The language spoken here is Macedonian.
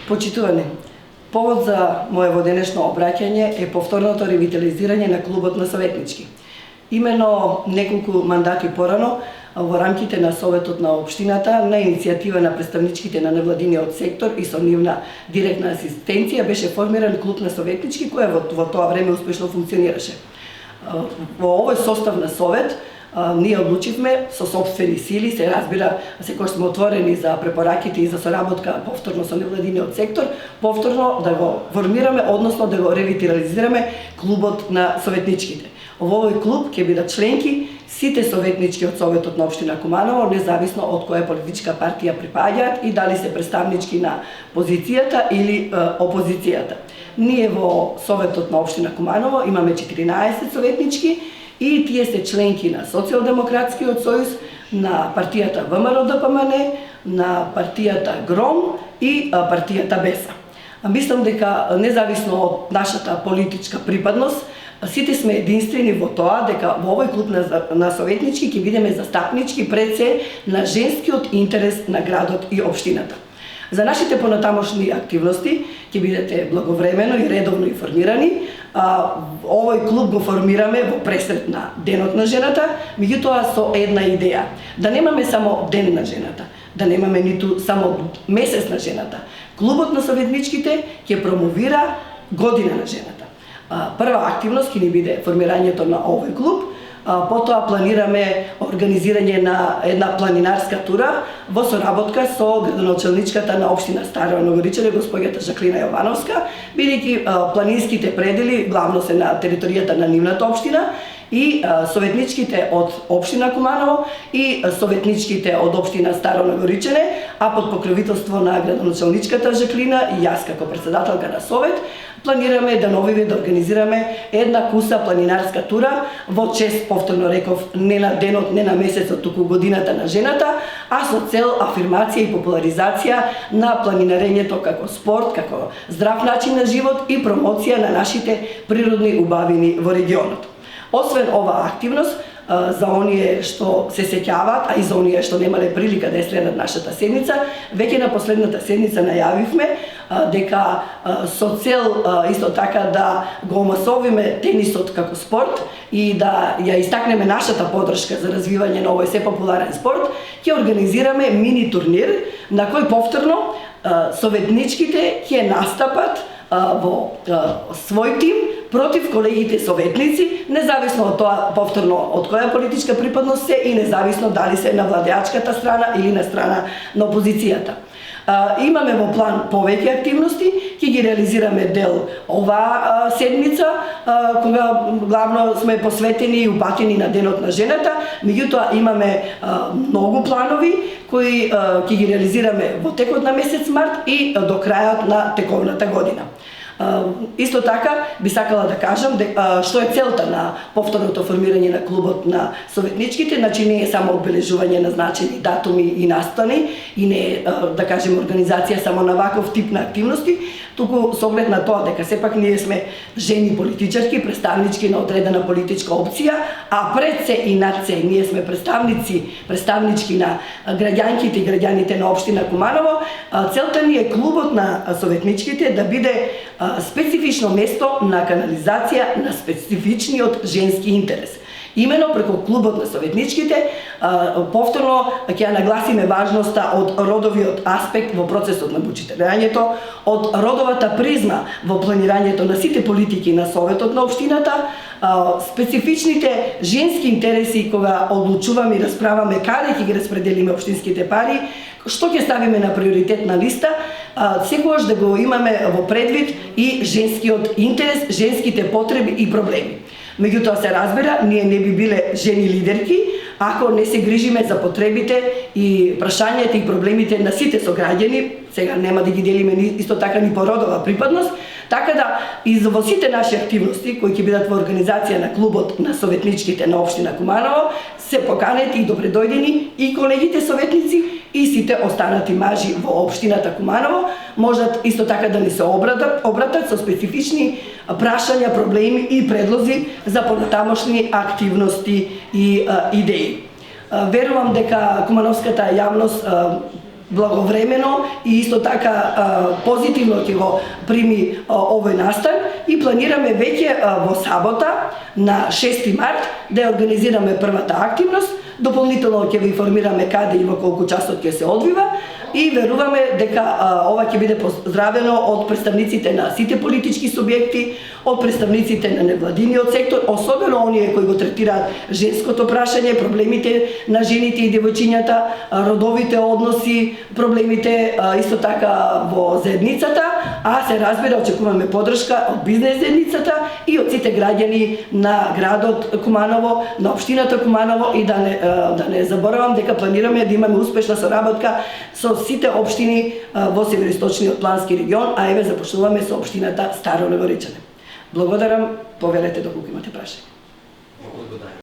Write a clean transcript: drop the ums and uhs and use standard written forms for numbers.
Почитувани, повод за моево денешно обраќање е повторното ревитализирање на клубот на советнички. Имено неколку мандати порано, во рамките на Советот на општината, на иницијатива на представничките на невладиниот сектор и со нивна директна асистенција беше формиран клуб на советнички кој во тоа време успешно функционираше. Во овој состав на совет ние одлучивме со сопствени сили, се разбира, секогаш сме отворени за препораките и за соработка повторно со невладиниот сектор, повторно да го формираме, односно да го ревитализираме клубот на советничките. Во овој клуб ќе бидат членки сите советнички од Советот на општина Куманово, независно од која политичка партија припаѓаат и дали се представнички на позицијата или опозицијата. Ние во Советот на општина Куманово имаме 14 советнички и тие се членки на Социјалдемократскиот сојуз, на партијата ВМРО-ДПМН, на партијата ГРОМ и партијата БЕСА. Мислам дека независно од нашата политичка припадност, сите сме единствени во тоа дека во овој клуб на советнички ќе бидеме застапнички пред се на женскиот интерес на градот и општината. За нашите понатамошни активности ќе бидете благовремено и редовно информирани. Овој клуб го формираме во пресрет на Денот на жената, меѓутоа со една идеја: да немаме само Ден на жената, да немаме ниту само Месец на жената. Клубот на советничките ќе промовира Година на жената. Прва активност ќе ни биде формирањето на овој клуб, потоа планираме организирање на една планинарска тура во соработка со градоначалничката на општина Стара Новогоричане, госпоѓата Жаклина Јовановска, бидејќи планинските предели главно се на територијата на нивната општина и советничките од општина Куманово и советничките од општина Старо Новогоричане, а под покровителство на градоначалничката Жаклина и јас како председателка на совет, планираме да новиве да организираме една куса планинарска тура во чест, повторно реков, не на денот, не на месецот, туку Годината на жената, а со цел афирмација и популаризација на планинарењето како спорт, како здрав начин на живот и промоција на нашите природни убавини во регионот. Освен ова активност, за оние што се сеќаваат, а и за оние што немале прилика да ја следат нашата седница, веќе на последната седница најавивме дека со цел исто така да го омасовиме тенисот како спорт и да ја истакнеме нашата поддршка за развивање на овој се популарен спорт, ќе организираме мини турнир на кој повторно советничките ќе настапат во свој тим против колегите советници, независно од тоа повторно од која политичка припадност се и независно дали се на владеачката страна или на страна на опозицијата. Имаме во план повеќе активности, ќе ги реализираме дел оваа седмица, кога главно сме посветени и упатени на Денот на жената, меѓутоа имаме многу планови кои ќе ги реализираме во текот на месец март и до крајот на тековната година. Исто така би сакала да кажам што е целта на повторното формирање на клубот на советничките, значи не е само обележување на значени датуми и настани и не е, да кажем, организација само на ваков тип на активности, туку со оглед на тоа дека сепак ние сме жени политичарки, представнички на одредена политичка опција, а пред се и над се ние сме представнички на граѓанките и граѓаните на општина Куманово. Целта ни е клубот на советничките да биде специфично место на канализација на специфичниот женски интерес. Имено преку клубот на советничките повторно ќе ја нагласиме важноста од родовиот аспект во процесот на бучитирањето, од родовата призма во планирањето на сите политики на Советот на општината, специфичните женски интереси кога одлучуваме и расправаме каде ќе ги распределиме општинските пари, што ќе ставиме на приоритетна листа, секогаш да го имаме во предвид и женскиот интерес, женските потреби и проблеми. Меѓутоа се разбира, ние не би биле жени лидерки ако не се грижиме за потребите и прашањата и проблемите на сите сограѓани. Сега нема да ги делиме исто така ни по родова припадност, така да и во сите наши активности кои ќе бидат во организација на клубот на советничките на општина Куманово, се поканети и добредојдени и колегите советници и сите останати мажи во општината Куманово, можат исто така да ни се обратат со специфични прашања, проблеми и предлози за понатамошни активности и идеи. Верувам дека кумановската јавност благовремено и исто така позитивно ќе го прими овој настан и планираме веќе во сабота на 6 март да ја организираме првата активност. Дополнително ќе ви информираме каде и во колку часот ќе се одвива и веруваме дека ова ќе биде поздравено од представниците на сите политички субјекти, од представниците на невладиниот сектор, особено оние кои го третираат женското прашање, проблемите на жените и девојчињата, родовите односи, проблемите исто така во заедницата, а се разбира очекуваме поддршка од бизнес заедницата и од сите граѓани на градот Куманово, на општината Куманово и да не заборавам дека планираме да имаме успешна соработка со сите општини во североисточниот плански регион, а еве започнуваме со општината Старо Леворечане. Благодарам, повелете доколку имате прашање.